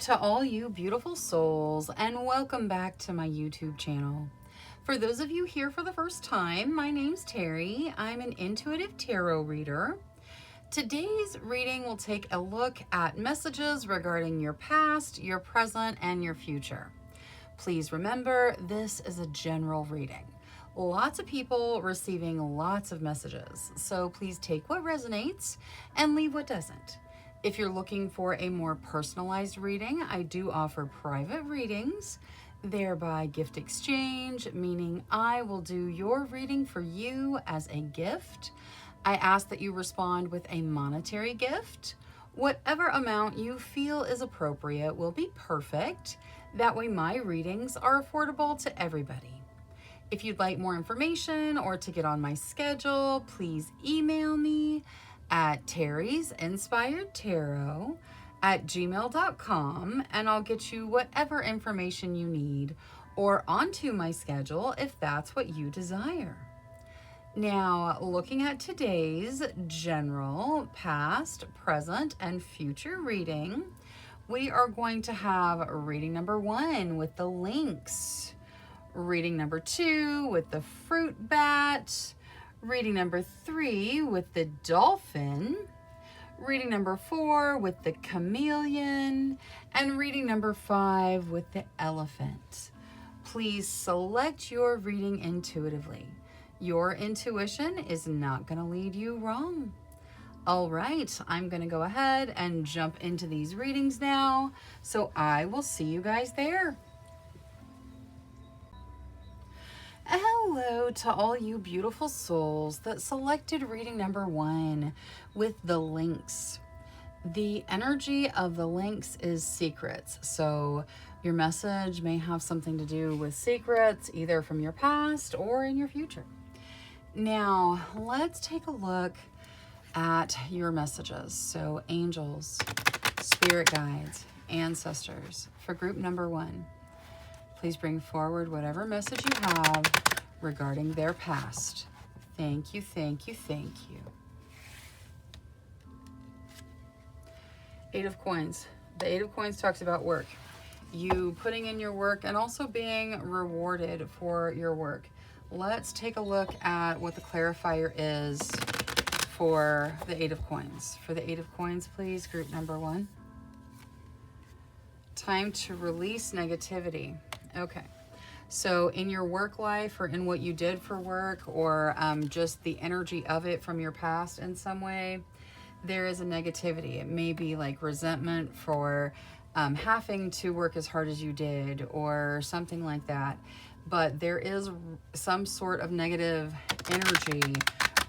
to all you beautiful souls, and welcome back to my YouTube channel. For those of you here for the first time, my name's Cheri. I'm an intuitive tarot reader. Today's reading will take a look at messages regarding your past, your present, and your future. Please remember, this is a general reading. Lots of people receiving lots of messages, so please take what resonates and leave what doesn't. If you're looking for a more personalized reading, I do offer private readings, thereby gift exchange, meaning I will do your reading for you as a gift. I ask that you respond with a monetary gift. Whatever amount you feel is appropriate will be perfect. That way my readings are affordable to everybody. If you'd like more information or to get on my schedule, please email me at terrysinspiredtarot@gmail.com, and I'll get you whatever information you need or onto my schedule if that's what you desire. Now, looking at today's general, past, present, and future reading, we are going to have reading number 1 with the lynx, reading number 2 with the fruit bat, reading number 3 with the dolphin, reading number 4 with the chameleon, and reading number 5 with the elephant. Please select your reading intuitively. Your intuition is not going to lead you wrong. All right, I'm going to go ahead and jump into these readings now, so I will see you guys there. Hello to all you beautiful souls that selected reading number 1 with the lynx. The energy of the lynx is secrets, so your message may have something to do with secrets, either from your past or in your future. Now, let's take a look at your messages. So, angels, spirit guides, ancestors, for group number 1. Please bring forward whatever message you have regarding their past. Thank you, thank you, thank you. 8 of Coins. The 8 of Coins talks about work. You putting in your work and also being rewarded for your work. Let's take a look at what the clarifier is for the 8 of Coins. For the 8 of Coins, please, group number 1. Time to release negativity. Okay, so in your work life or in what you did for work or just the energy of it from your past in some way, there is a negativity. It may be like resentment for having to work as hard as you did or something like that. But there is some sort of negative energy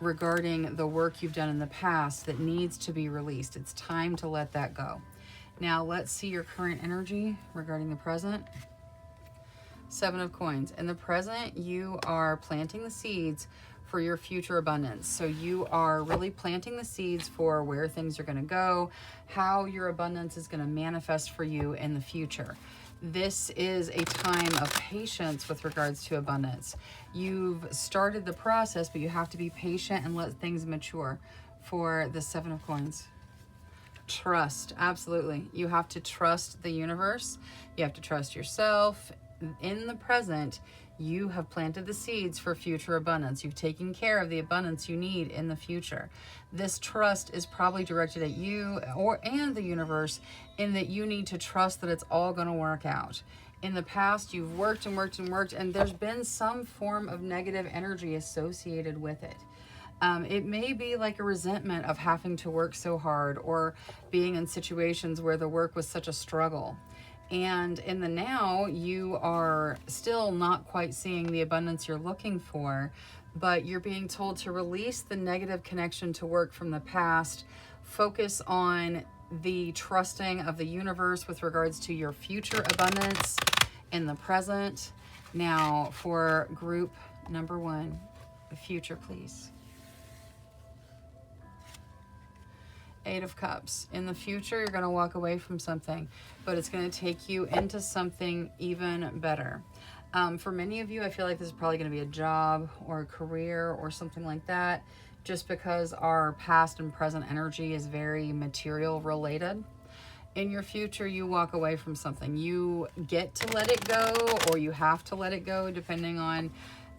regarding the work you've done in the past that needs to be released. It's time to let that go. Now let's see your current energy regarding the present. 7 of Coins. In the present, you are planting the seeds for your future abundance. So you are really planting the seeds for where things are going to go, how your abundance is going to manifest for you in the future. This is a time of patience with regards to abundance. You've started the process, but you have to be patient and let things mature. For the 7 of Coins. Trust, absolutely. You have to trust the universe. You have to trust yourself. In the present, you have planted the seeds for future abundance. You've taken care of the abundance you need in the future. This trust is probably directed at you and the universe, in that you need to trust that it's all going to work out. In the past, you've worked and worked and worked, and there's been some form of negative energy associated with it. It may be like a resentment of having to work so hard or being in situations where the work was such a struggle. And in the now, you are still not quite seeing the abundance you're looking for, but you're being told to release the negative connection to work from the past, focus on the trusting of the universe with regards to your future abundance in the present. Now, for group number 1, the future, please. 8 of Cups. In the future, you're going to walk away from something, but it's going to take you into something even better. For many of you, I feel like this is probably going to be a job or a career or something like that, just because our past and present energy is very material related. in your future, you walk away from something. You get to let it go, or you have to let it go, depending on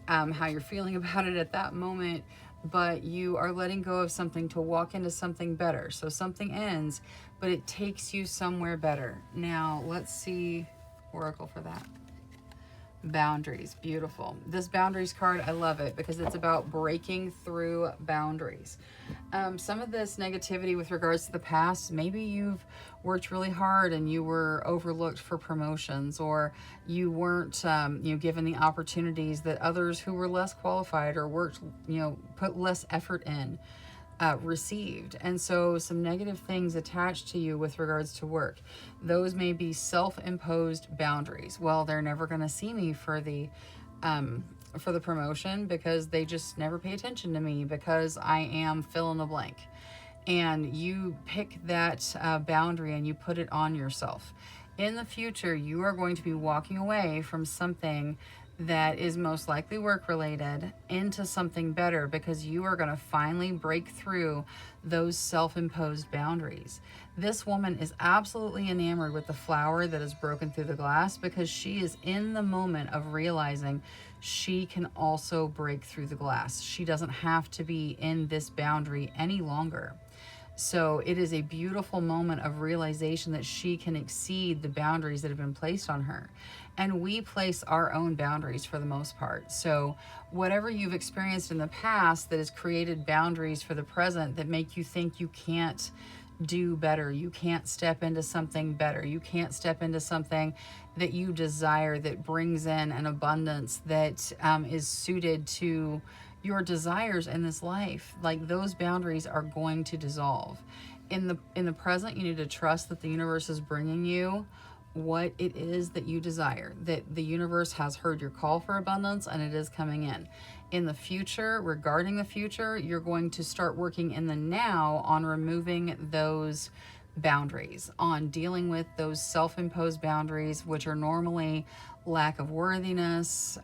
how you're feeling about it at that moment. But you are letting go of something to walk into something better. So something ends, but it takes you somewhere better. Now, let's see Oracle for that. Boundaries. Beautiful. This boundaries card, I love it because it's about breaking through boundaries. Some of this negativity with regards to the past, maybe you've worked really hard and you were overlooked for promotions, or you weren't given the opportunities that others who were less qualified or worked, put less effort in, received. And so some negative things attached to you with regards to work. Those may be self-imposed boundaries. Well, they're never going to see me for the promotion because they just never pay attention to me because I am fill in the blank. And you pick that boundary and you put it on yourself. In the future, you are going to be walking away from something that is most likely work related into something better because you are going to finally break through those self-imposed boundaries. This woman is absolutely enamored with the flower that is broken through the glass because she is in the moment of realizing she can also break through the glass. She doesn't have to be in this boundary any longer. So it is a beautiful moment of realization that she can exceed the boundaries that have been placed on her. And we place our own boundaries for the most part. So whatever you've experienced in the past that has created boundaries for the present that make you think you can't do better, you can't step into something better, you can't step into something that you desire that brings in an abundance that is suited to your desires in this life, like those boundaries are going to dissolve. In the present, you need to trust that the universe is bringing you what it is that you desire, that the universe has heard your call for abundance and it is coming in. In the future, regarding the future, you're going to start working in the now on removing those boundaries, on dealing with those self-imposed boundaries, which are normally lack of worthiness,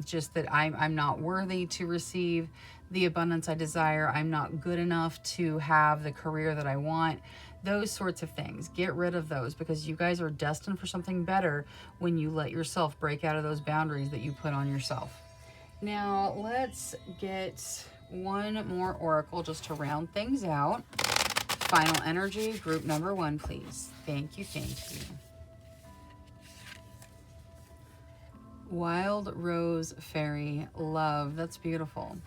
just that I'm not worthy to receive the abundance I desire, I'm not good enough to have the career that I want, those sorts of things. Get rid of those because you guys are destined for something better when you let yourself break out of those boundaries that you put on yourself. Now let's get one more oracle just to round things out. Final energy, group number 1, please. Thank you, thank you. Wild Rose Fairy, love. That's beautiful.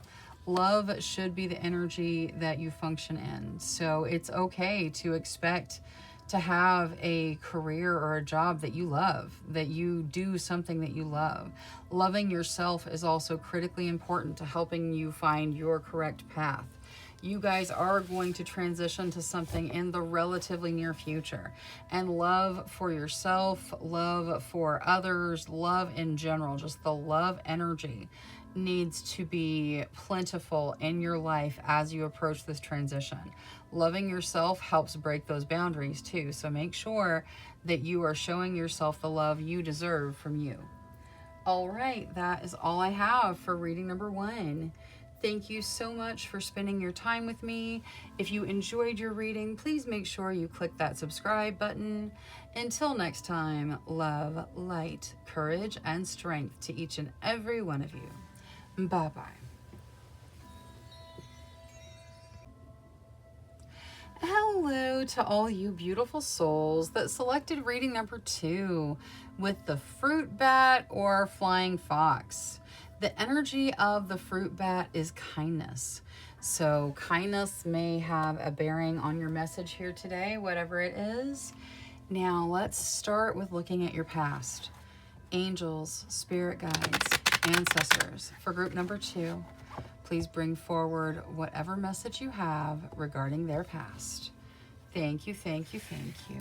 Love should be the energy that you function in. So it's okay to expect to have a career or a job that you love, that you do something that you love. Loving yourself is also critically important to helping you find your correct path. You guys are going to transition to something in the relatively near future. And love for yourself, love for others, love in general, just the love energy needs to be plentiful in your life as you approach this transition. Loving yourself helps break those boundaries too. So make sure that you are showing yourself the love you deserve from you. All right, that is all I have for reading number 1. Thank you so much for spending your time with me. If you enjoyed your reading, please make sure you click that subscribe button. Until next time, love, light, courage, and strength to each and every one of you. Bye-bye. Hello to all you beautiful souls that selected reading number 2 with the fruit bat or flying fox. The energy of the fruit bat is kindness. So kindness may have a bearing on your message here today, whatever it is. Now let's start with looking at your past. Angels, spirit guides, ancestors. For group number 2, please bring forward whatever message you have regarding their past. Thank you, thank you, thank you.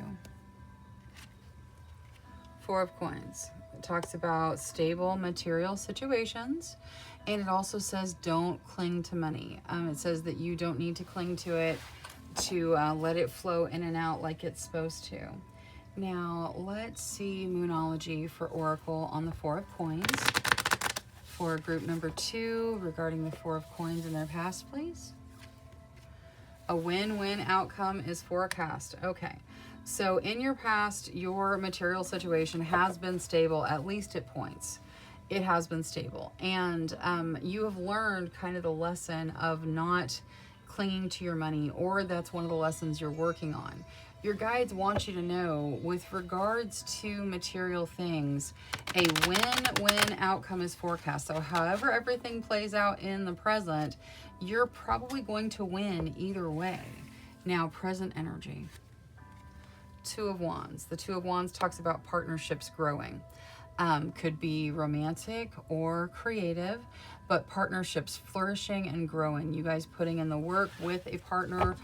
4 of Coins. It talks about stable material situations, and it also says don't cling to money. It says that you don't need to cling to it, to let it flow in and out like it's supposed to. Now let's see Moonology for Oracle on the 4 of Coins. For group number 2 regarding the 4 of Coins in their past, please. A win-win outcome is forecast. Okay. So in your past, your material situation has been stable, at least at points. It has been stable. And you have learned kind of the lesson of not clinging to your money, or that's one of the lessons you're working on. Your guides want you to know, with regards to material things, a win-win outcome is forecast. So however everything plays out in the present, you're probably going to win either way. Now, present energy. Two of Wands. The Two of Wands talks about partnerships growing. Could be romantic or creative, but partnerships flourishing and growing. You guys putting in the work with a partner.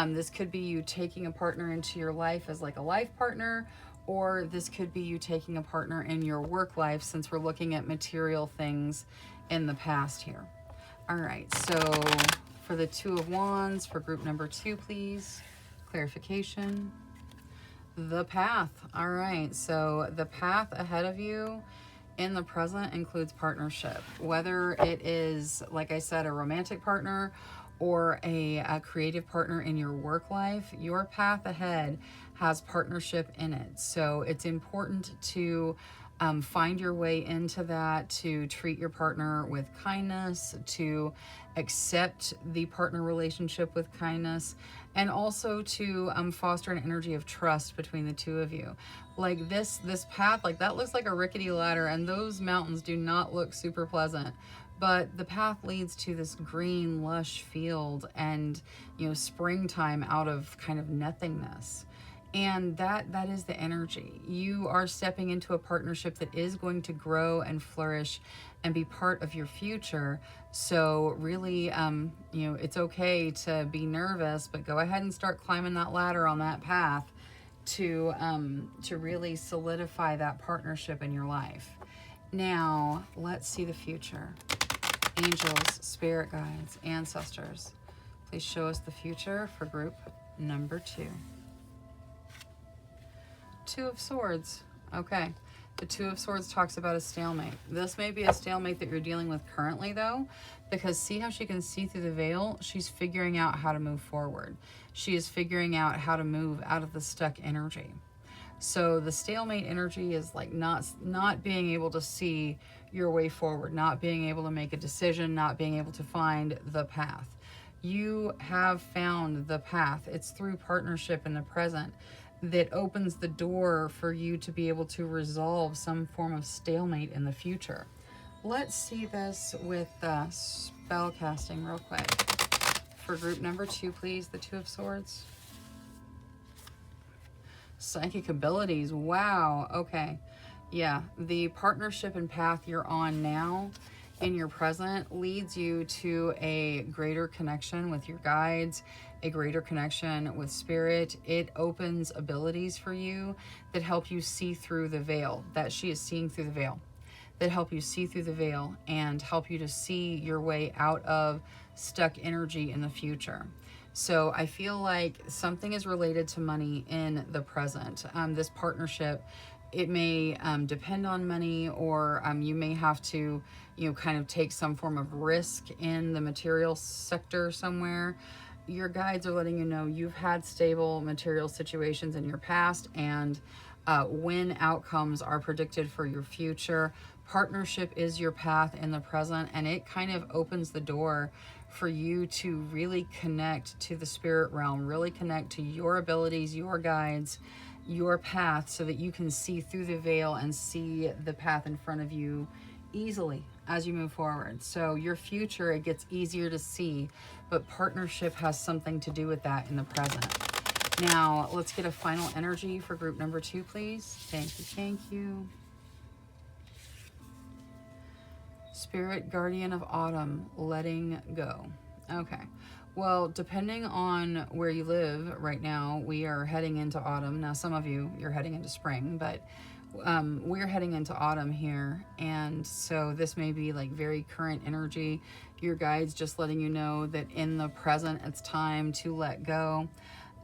This could be you taking a partner into your life as like a life partner, or this could be you taking a partner in your work life, since we're looking at material things in the past here. All right, so for the Two of Wands, for group number 2, please, clarification. The path. All right, so the path ahead of you in the present includes partnership, whether it is, like I said, a romantic partner or a creative partner in your work life. Your path ahead has partnership in it. So it's important to find your way into that, to treat your partner with kindness, to accept the partner relationship with kindness, and also to foster an energy of trust between the two of you. Like this path, like that looks like a rickety ladder, and those mountains do not look super pleasant. But the path leads to this green, lush field and, you know, springtime out of kind of nothingness. And that is the energy. You are stepping into a partnership that is going to grow and flourish and be part of your future. So really, you know, it's okay to be nervous, but go ahead and start climbing that ladder on that path to really solidify that partnership in your life. Now, let's see the future. Angels, spirit guides, ancestors, please show us the future for group number 2. Two of Swords. Okay. The Two of Swords talks about a stalemate. This may be a stalemate that you're dealing with currently, though, because see how she can see through the veil? She's figuring out how to move forward. She is figuring out how to move out of the stuck energy. So the stalemate energy is like not being able to see your way forward, not being able to make a decision, not being able to find the path. You have found the path. It's through partnership in the present that opens the door for you to be able to resolve some form of stalemate in the future. Let's see this with spell casting real quick. For group number 2, please, the Two of Swords. Psychic abilities. Wow. Okay. Yeah. The partnership and path you're on now in your present leads you to a greater connection with your guides, a greater connection with spirit. It opens abilities for you that help you see through the veil, that she is seeing through the veil, that help you see through the veil and help you to see your way out of stuck energy in the future. So I feel like something is related to money in the present. This partnership, it may depend on money, or you may have to, you know, kind of take some form of risk in the material sector somewhere. Your guides are letting you know you've had stable material situations in your past, and when outcomes are predicted for your future. Partnership is your path in the present, and it kind of opens the door for you to really connect to the spirit realm, really connect to your abilities, your guides, your path, so that you can see through the veil and see the path in front of you easily as you move forward. So your future, it gets easier to see, but partnership has something to do with that in the present. Now, let's get a final energy for group number 2, please. Thank you, thank you. Spirit Guardian of Autumn, letting go. Okay. Well, depending on where you live right now, we are heading into autumn. Now, some of you, you're heading into spring, but we're heading into autumn here. And so this may be like very current energy. Your guides just letting you know that in the present, it's time to let go.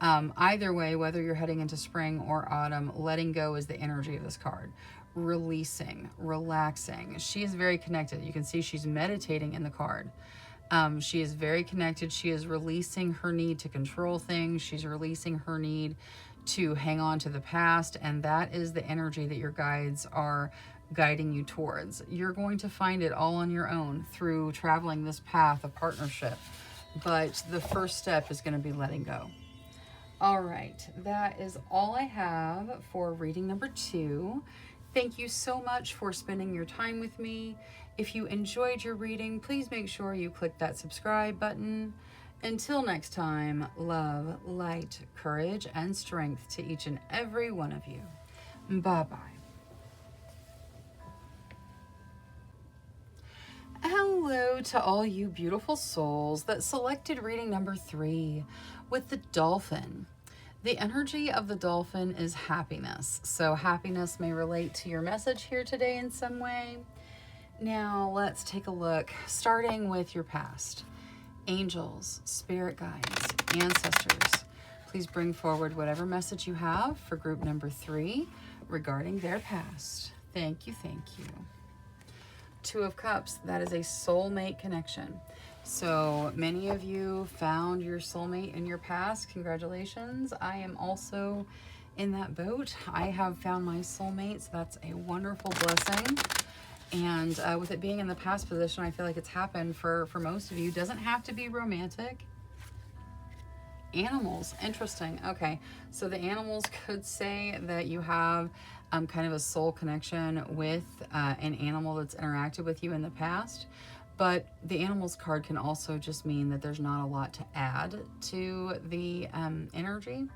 Either way, whether you're heading into spring or autumn, letting go is the energy of this card. Releasing, relaxing. She is very connected. You can see she's meditating in the card. She is very connected. She is releasing her need to control things. She's releasing her need to hang on to the past. And that is the energy that your guides are guiding you towards. You're going to find it all on your own through traveling this path of partnership. But the first step is going to be letting go. All right, that is all I have for reading number 2. Thank you so much for spending your time with me. If you enjoyed your reading, please make sure you click that subscribe button. Until next time, love, light, courage, and strength to each and every one of you. Bye-bye. Hello to all you beautiful souls that selected reading number 3 with the dolphin. The energy of the dolphin is happiness. So happiness may relate to your message here today in some way. Now let's take a look, starting with your past. Angels, spirit guides, ancestors, please bring forward whatever message you have for group number 3 regarding their past. Thank you, thank you. 2 of Cups, that is a soulmate connection. So many of you found your soulmate in your past. Congratulations. I am also in that boat. I have found my soulmate, so that's a wonderful blessing. And with it being in the past position, I feel like it's happened for most of you. It doesn't have to be romantic. Animals, interesting. Okay, so the animals could say that you have kind of a soul connection with an animal that's interacted with you in the past. But the animals card can also just mean that there's not a lot to add to the energy.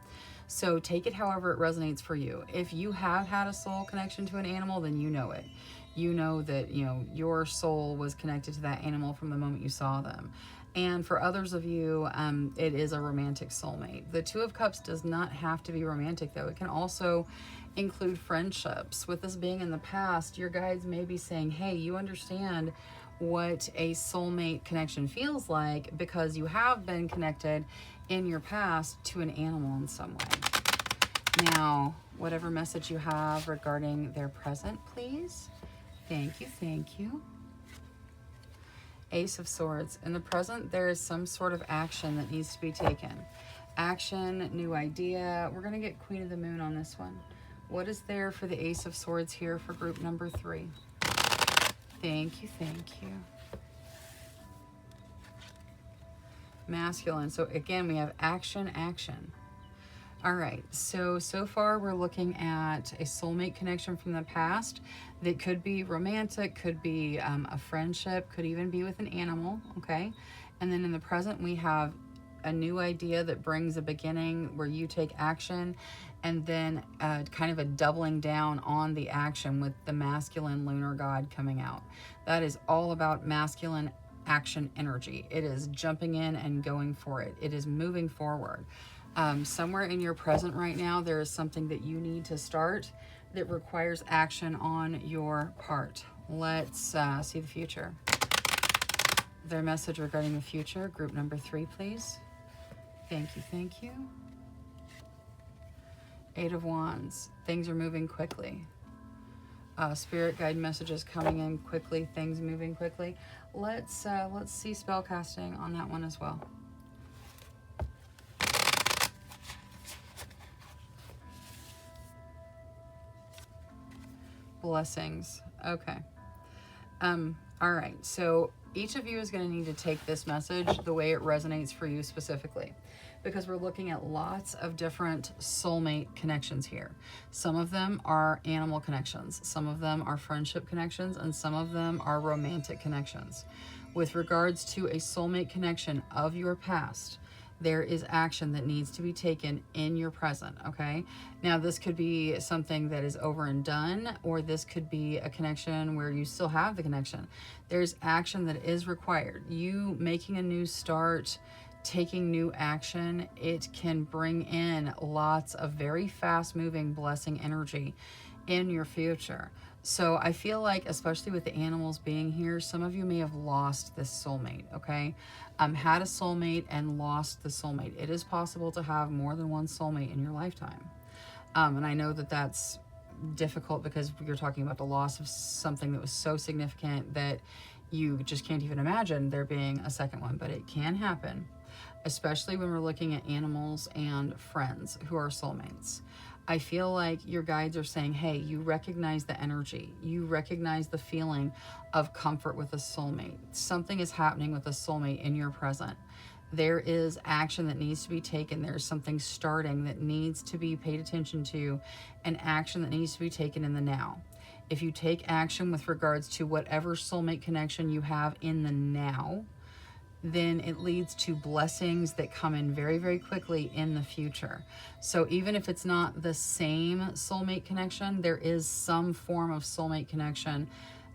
So take it however it resonates for you. If you have had a soul connection to an animal, then you know it. You know that, your soul was connected to that animal from the moment you saw them. And for others of you, it is a romantic soulmate. The 2 of Cups does not have to be romantic, though. It can also include friendships. With this being in the past, your guides may be saying, hey, you understand what a soulmate connection feels like because you have been connected in your past to an animal in some way. Now, whatever message you have regarding their present, please. Thank you, thank you. Ace of Swords. In the present, there is some sort of action that needs to be taken. Action, new idea. We're going to get Queen of the Moon on this one. What is there for the Ace of Swords here for group number 3? Thank you, thank you. Masculine. So again, we have action, action. All right, so far we're looking at a soulmate connection from the past that could be romantic, could be a friendship, could even be with an animal, okay? And then in the present, we have a new idea that brings a beginning where you take action, and then kind of a doubling down on the action with the masculine lunar god coming out. That is all about masculine action energy. It is jumping in and going for it. It is moving forward. Somewhere in your present right now, there is something that you need to start that requires action on your part. Let's see the future. Their message regarding the future, group number 3, please. Thank you, thank you. 8 of Wands. Things are moving quickly. Spirit guide messages coming in quickly, things moving quickly. Let's see spell casting on that one as well. Blessings. Okay. All right. So each of you is going to need to take this message the way it resonates for you specifically, because we're looking at lots of different soulmate connections here. Some of them are animal connections, some of them are friendship connections, and some of them are romantic connections. With regards to a soulmate connection of your past, there is action that needs to be taken in your present, okay? Now, this could be something that is over and done, or this could be a connection where you still have the connection. There's action that is required. You making a new start, taking new action, it can bring in lots of very fast-moving blessing energy in your future. So I feel like, especially with the animals being here, some of you may have lost this soulmate, okay? Had a soulmate and lost the soulmate. It is possible to have more than one soulmate in your lifetime. And I know that that's difficult because you're talking about the loss of something that was so significant that You just can't even imagine there being a second one, but it can happen, especially when we're looking at animals and friends who are soulmates. I feel like your guides are saying, hey, you recognize the energy. You recognize the feeling of comfort with a soulmate. Something is happening with a soulmate in your present. There is action that needs to be taken. There's something starting that needs to be paid attention to, and action that needs to be taken in the now. If you take action with regards to whatever soulmate connection you have in the now, then it leads to blessings that come in very, very quickly in the future. So even if it's not the same soulmate connection, there is some form of soulmate connection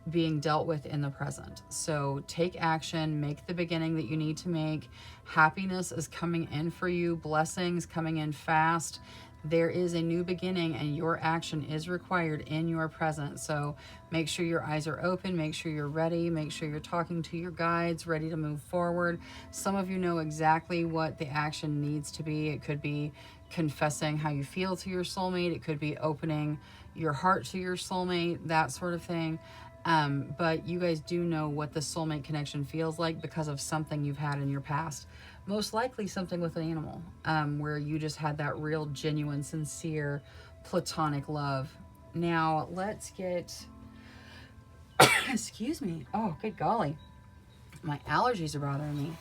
being dealt with in the present. So take action, make the beginning that you need to make. Happiness is coming in for you, blessings coming in fast. There is a new beginning, and your action is required in your present. So make sure your eyes are open, make sure you're ready, make sure you're talking to your guides, ready to move forward. Some of you know exactly what the action needs to be. It could be confessing how you feel to your soulmate. It could be opening your heart to your soulmate, that sort of thing. But you guys do know what the soulmate connection feels like because of something you've had in your past. Most likely something with an animal, where you just had that real, genuine, sincere, platonic love. Now, let's get, excuse me. Oh, good golly. My allergies are bothering me.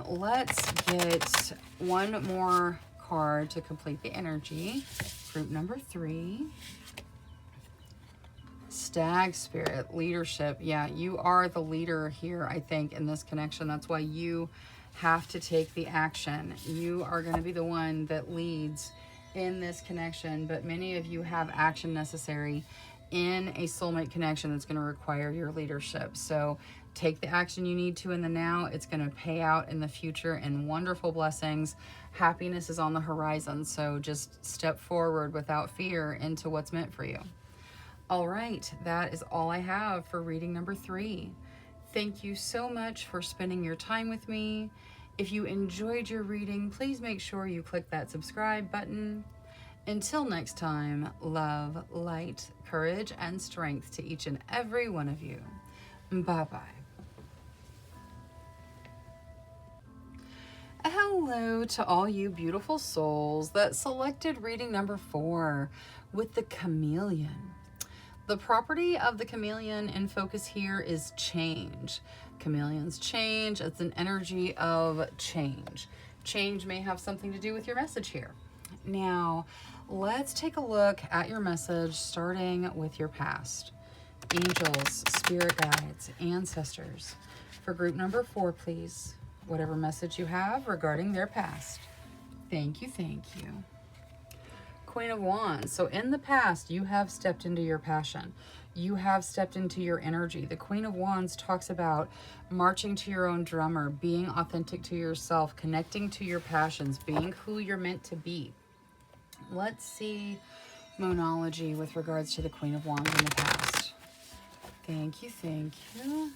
Let's get one more card to complete the energy. Group number 3. Stag spirit, leadership. Yeah, you are the leader here, I think, in this connection. That's why you have to take the action. You are going to be the one that leads in this connection, but many of you have action necessary in a soulmate connection that's going to require your leadership. So take the action you need to in the now. It's going to pay out in the future in wonderful blessings. Happiness is on the horizon, so just step forward without fear into what's meant for you. All right, that is all I have for reading number 3. Thank you so much for spending your time with me. If you enjoyed your reading, please make sure you click that subscribe button. Until next time, love, light, courage, and strength to each and every one of you. Bye-bye. Hello to all you beautiful souls that selected reading number 4 with the chameleon. The property of the chameleon in focus here is change. Chameleons change. It's an energy of change. Change may have something to do with your message here. Now, let's take a look at your message, starting with your past. Angels, spirit guides, ancestors. For group number 4, please. Whatever message you have regarding their past. Thank you, thank you. Queen of Wands. So in the past, you have stepped into your passion. You have stepped into your energy. The Queen of Wands talks about marching to your own drummer, being authentic to yourself, connecting to your passions, being who you're meant to be. Let's see monology with regards to the Queen of Wands in the past. Thank you, thank you.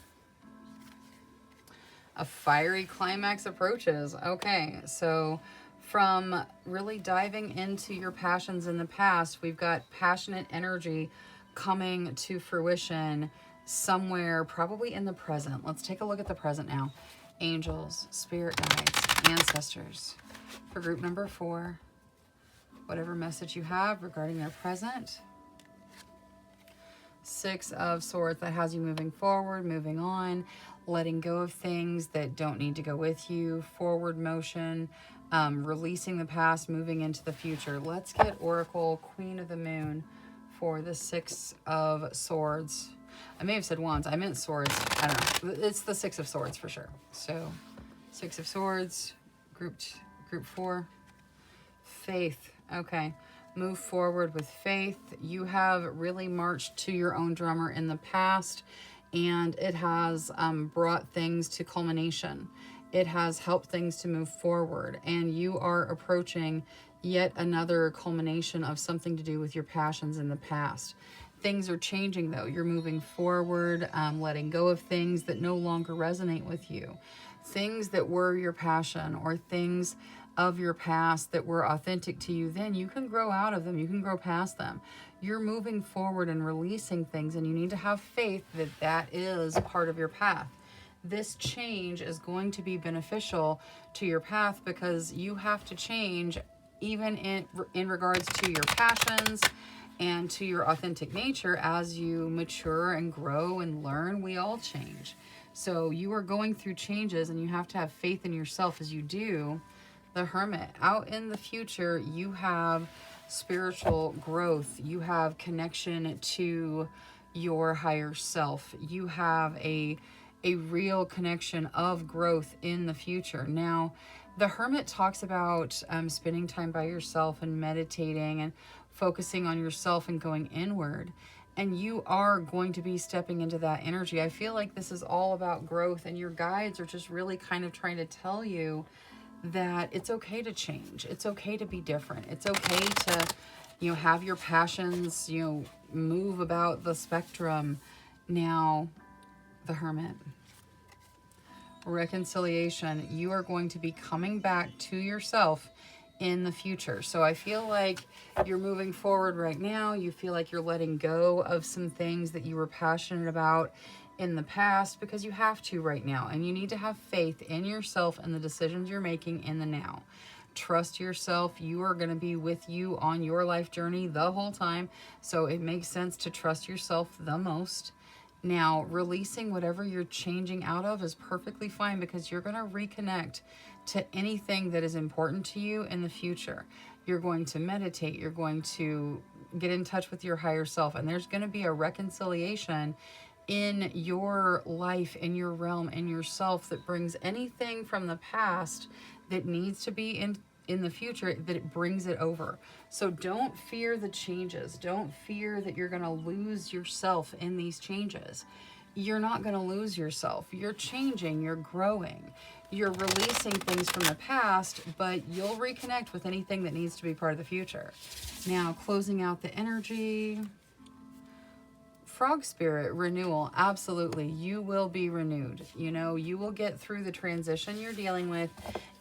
A fiery climax approaches. Okay, so from really diving into your passions in the past, we've got passionate energy coming to fruition somewhere, probably in the present. Let's take a look at the present now. Angels, spirit guides, ancestors. For group number 4, whatever message you have regarding their present. 6 of Swords, that has you moving forward, moving on, letting go of things that don't need to go with you, forward motion, releasing the past, moving into the future. Let's get Oracle, Queen of the Moon, for the 6 of Swords. I may have said Wands. I meant Swords. I don't know. It's the 6 of Swords for sure. So 6 of Swords, group 4. Faith. Okay. Move forward with faith. You have really marched to your own drummer in the past, and it has brought things to culmination. It has helped things to move forward, and you are approaching yet another culmination of something to do with your passions in the past. Things are changing though. You're moving forward, letting go of things that no longer resonate with you. Things that were your passion, or things of your past that were authentic to you then, you can grow out of them. You can grow past them. You're moving forward and releasing things, and you need to have faith that that is part of your path. This change is going to be beneficial to your path because you have to change even in regards to your passions and to your authentic nature. As you mature and grow and learn, we all change. So you are going through changes, and you have to have faith in yourself as you do. The Hermit, out in the future, you have spiritual growth. You have connection to your higher self. You have a real connection of growth in the future. Now, the Hermit talks about spending time by yourself and meditating and focusing on yourself and going inward. And you are going to be stepping into that energy. I feel like this is all about growth, and your guides are just really kind of trying to tell you that it's okay to change. It's okay to be different. It's okay to, have your passions, move about the spectrum. Now, the Hermit. Reconciliation. You are going to be coming back to yourself in the future. So I feel like you're moving forward right now. You feel like you're letting go of some things that you were passionate about in the past, because you have to right now. And you need to have faith in yourself and the decisions you're making in the now. Trust yourself. You are going to be with you on your life journey the whole time. So it makes sense to trust yourself the most. Now, releasing whatever you're changing out of is perfectly fine, because you're going to reconnect to anything that is important to you in the future. You're going to meditate. You're going to get in touch with your higher self. And there's going to be a reconciliation in your life, in your realm, in yourself, that brings anything from the past that needs to be in the future, that it brings it over. So don't fear the changes. Don't fear that you're going to lose yourself in these changes. You're not going to lose yourself. You're changing, you're growing, you're releasing things from the past, but you'll reconnect with anything that needs to be part of the future. Now, closing out the energy. Frog spirit, renewal. Absolutely. You will be renewed. You will get through the transition you're dealing with,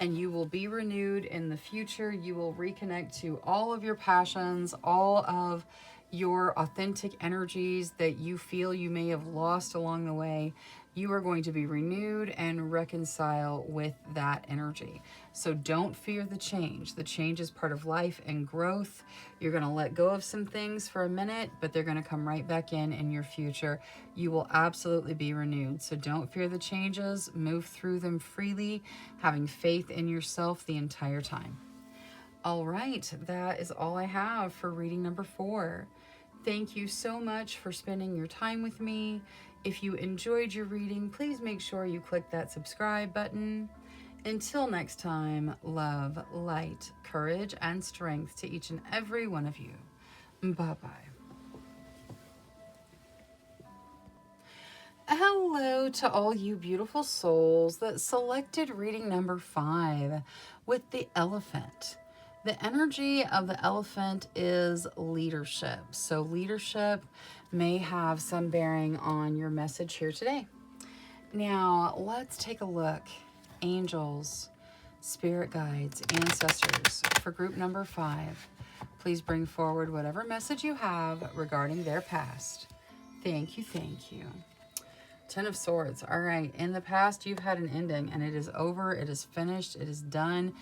and you will be renewed in the future. You will reconnect to all of your passions, all of your authentic energies that you feel you may have lost along the way. You are going to be renewed and reconcile with that energy. So don't fear the change. The change is part of life and growth. You're going to let go of some things for a minute, but they're going to come right back in your future. You will absolutely be renewed. So don't fear the changes. Move through them freely, having faith in yourself the entire time. All right, that is all I have for reading number 4. Thank you so much for spending your time with me. If you enjoyed your reading, please make sure you click that subscribe button. Until next time, love, light, courage, and strength to each and every one of you. Bye-bye. Hello to all you beautiful souls that selected reading number 5 with the elephant. The energy of the elephant is leadership. So leadership may have some bearing on your message here today. Now, let's take a look. Angels, spirit guides, ancestors for group number 5. Please bring forward whatever message you have regarding their past. Thank you, thank you. 10 of Swords. All right. In the past, you've had an ending, and it is over. It is finished. It is done.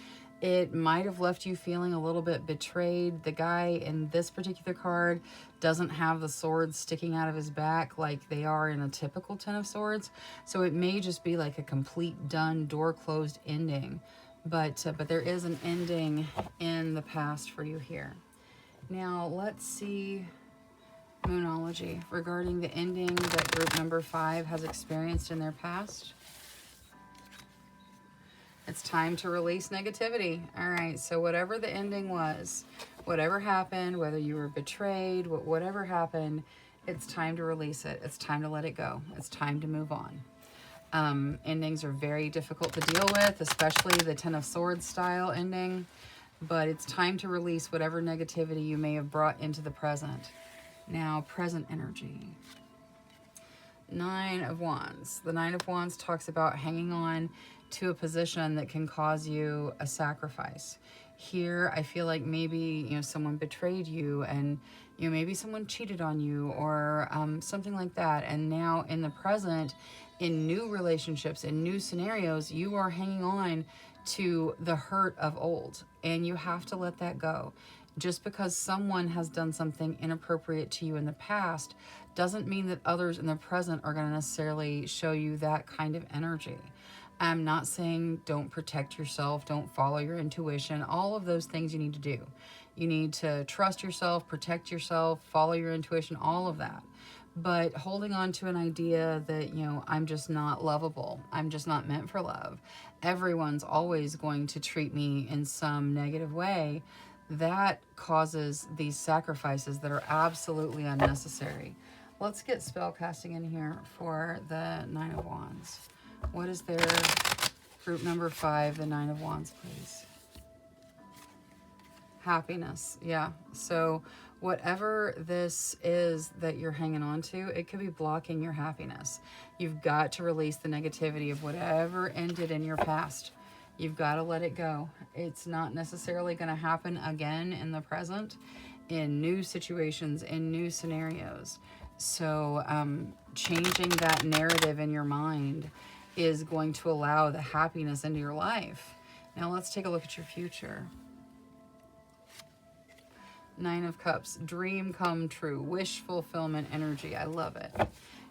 It might have left you feeling a little bit betrayed. The guy in this particular card doesn't have the swords sticking out of his back like they are in a typical 10 of Swords. So it may just be like a complete done, door closed ending. But there is an ending in the past for you here. Now, let's see Moonology regarding the ending that group number 5 has experienced in their past. It's time to release negativity. All right, so whatever the ending was, whatever happened, whether you were betrayed, whatever happened, it's time to release it. It's time to let it go. It's time to move on. Endings are very difficult to deal with, especially the 10 of Swords style ending, but it's time to release whatever negativity you may have brought into the present. Now, present energy. Nine of Wands. The Nine of Wands talks about hanging on to a position that can cause you a sacrifice. Here, I feel like maybe, someone betrayed you, and, maybe someone cheated on you, or something like that. And now in the present, in new relationships, in new scenarios, you are hanging on to the hurt of old, and you have to let that go. Just because someone has done something inappropriate to you in the past doesn't mean that others in the present are going to necessarily show you that kind of energy. I'm not saying don't protect yourself, don't follow your intuition, all of those things you need to do. You need to trust yourself, protect yourself, follow your intuition, all of that. But holding on to an idea that, I'm just not lovable, I'm just not meant for love, everyone's always going to treat me in some negative way, that causes these sacrifices that are absolutely unnecessary. Let's get spell casting in here for the Nine of Wands. What is their group number 5, the Nine of Wands, please? Happiness. Yeah. So whatever this is that you're hanging on to, it could be blocking your happiness. You've got to release the negativity of whatever ended in your past. You've got to let it go. It's not necessarily going to happen again in the present, in new situations, in new scenarios. So changing that narrative in your mind is going to allow the happiness into your life. Now let's take a look at your future. Nine of Cups, dream come true, wish fulfillment energy. I love it.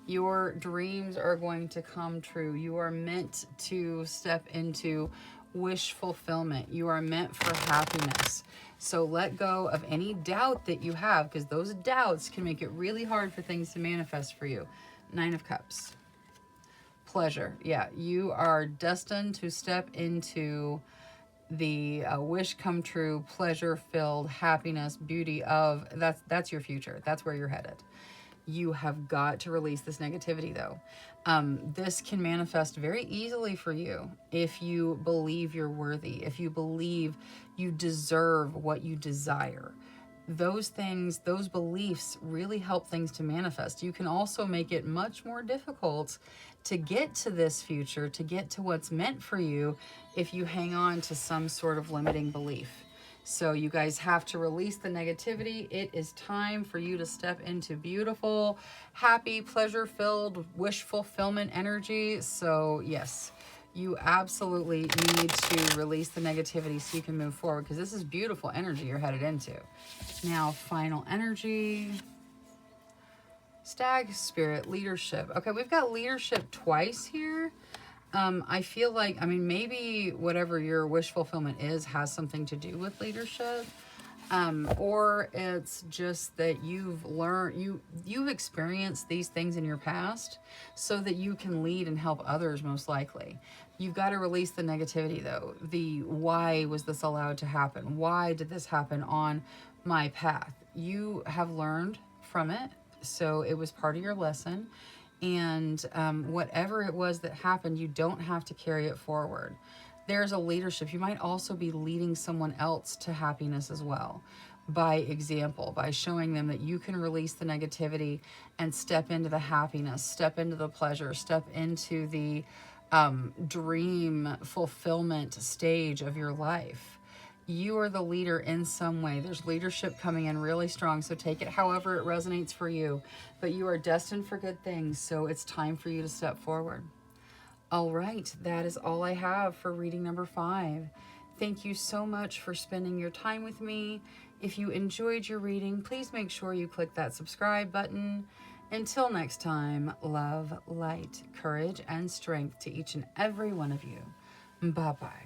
Your dreams are going to come true. You are meant to step into wish fulfillment. You are meant for happiness. So let go of any doubt that you have, because those doubts can make it really hard for things to manifest for you. Nine of Cups. Pleasure. Yeah, you are destined to step into the wish come true, pleasure filled happiness, beauty of, that's your future. That's where you're headed. You have got to release this negativity though. This can manifest very easily for you if you believe you're worthy, if you believe you deserve what you desire. Those things, those beliefs really help things to manifest. You can also make it much more difficult to get to this future, to get to what's meant for you, if you hang on to some sort of limiting belief. So you guys have to release the negativity. It is time for you to step into beautiful, happy, pleasure-filled, wish fulfillment energy. So yes, you absolutely need to release the negativity so you can move forward, because this is beautiful energy you're headed into. Now, final energy. Stag, spirit, leadership. Okay, we've got leadership twice here. I feel like, maybe whatever your wish fulfillment is has something to do with leadership. Or it's just that you've learned, you've experienced these things in your past so that you can lead and help others, most likely. You've got to release the negativity though. The why was this allowed to happen? Why did this happen on my path? You have learned from it, so it was part of your lesson. And whatever it was that happened, you don't have to carry it forward. There's a leadership. You might also be leading someone else to happiness as well, by example, by showing them that you can release the negativity and step into the happiness, step into the pleasure, step into the dream fulfillment stage of your life. You are the leader in some way. There's leadership coming in really strong, so take it however it resonates for you. But you are destined for good things, so it's time for you to step forward. All right, that is all I have for reading number 5. Thank you so much for spending your time with me. If you enjoyed your reading, please make sure you click that subscribe button. Until next time, love, light, courage, and strength to each and every one of you. Bye-bye.